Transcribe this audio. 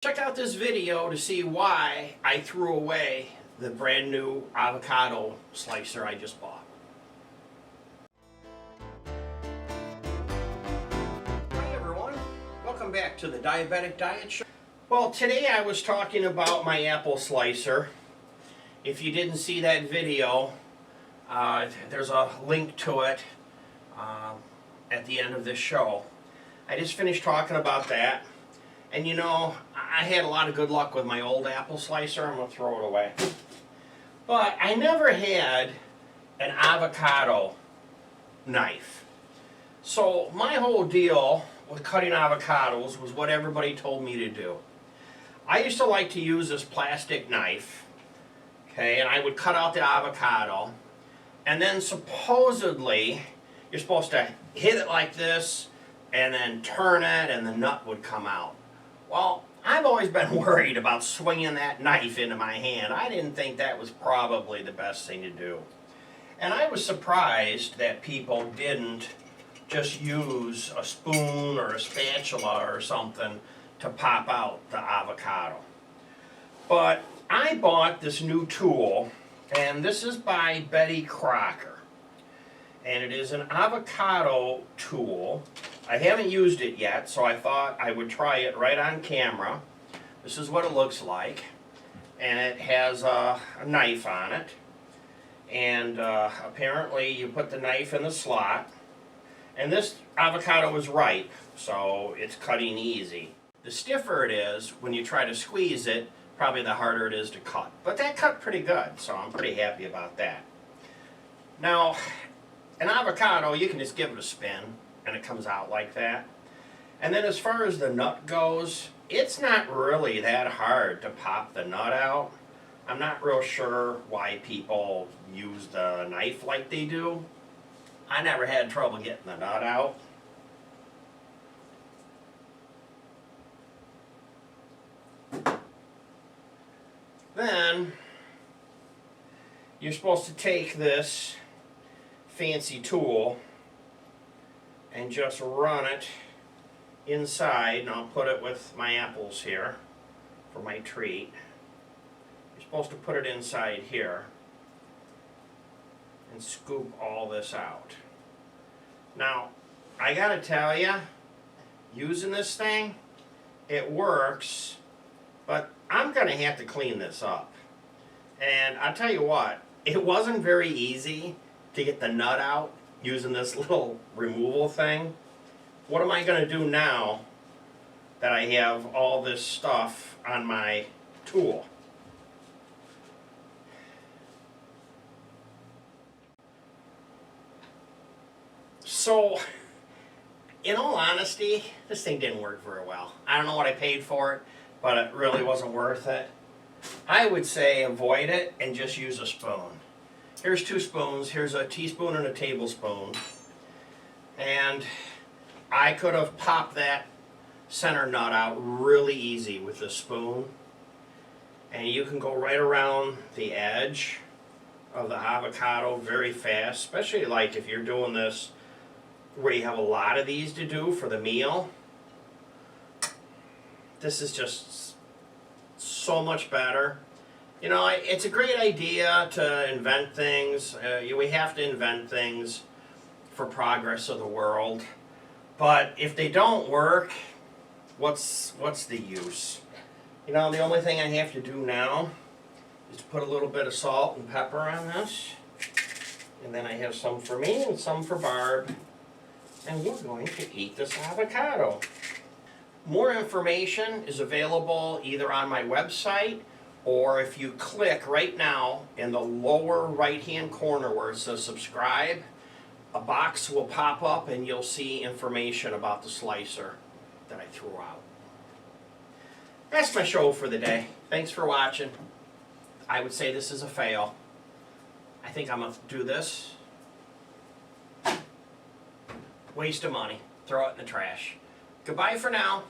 Check out this video to see why I threw away the brand new avocado slicer I just bought. Hi everyone, welcome back to the Diabetic Diet Show. Well, today I was talking about my apple slicer. If you didn't see that video, there's a link to it at the end of this show. I just finished talking about that. And you know, I had a lot of good luck with my old apple slicer. I'm going to throw it away. But I never had an avocado knife. So my whole deal with cutting avocados was what everybody told me to do. I used to like to use this plastic knife, okay, and I would cut out the avocado, and then supposedly you're supposed to hit it like this and then turn it and the nut would come out. Well, I've always been worried about swinging that knife into my hand. I didn't think that was probably the best thing to do. And I was surprised that people didn't just use a spoon or a spatula or something to pop out the avocado. But I bought this new tool, and this is by Betty Crocker. And it is an avocado tool. I haven't used it yet, so I thought I would try it right on camera. This is what it looks like. And it has a knife on it. And apparently you put the knife in the slot. And this avocado is ripe, so it's cutting easy. The stiffer it is, when you try to squeeze it, probably the harder it is to cut. But that cut pretty good, so I'm pretty happy about that. Now, an avocado, you can just give it a spin, and it comes out like that. And then as far as the nut goes, it's not really that hard to pop the nut out. I'm not real sure why people use the knife like they do. I never had trouble getting the nut out. Then you're supposed to take this fancy tool and just run it inside, and I'll put it with my apples here for my treat. You're supposed to put it inside here and scoop all this out. Now, I gotta tell you, using this thing, it works, but I'm gonna have to clean this up. And I'll tell you what, it wasn't very easy to get the nut out using this little removal thing. What am I going to do now that I have all this stuff on my tool? So, in all honesty, this thing didn't work very well. I don't know what I paid for it, but it really wasn't worth it. I would say avoid it and just use a spoon. Here's 2 spoons. Here's a teaspoon and a tablespoon. And I could have popped that center nut out really easy with the spoon. And you can go right around the edge of the avocado very fast, especially like if you're doing this where you have a lot of these to do for the meal. This is just so much better. You know, it's a great idea to invent things. We have to invent things for progress of the world. But if they don't work, what's the use? You know, the only thing I have to do now is to put a little bit of salt and pepper on this. And then I have some for me and some for Barb. And we're going to eat this avocado. More information is available either on my website, or if you click right now in the lower right hand corner where it says subscribe, a box will pop up and you'll see information about the slicer that I threw out. That's my show for the day. Thanks for watching. I would say this is a fail. I think I'm going to do this. Waste of money. Throw it in the trash. Goodbye for now.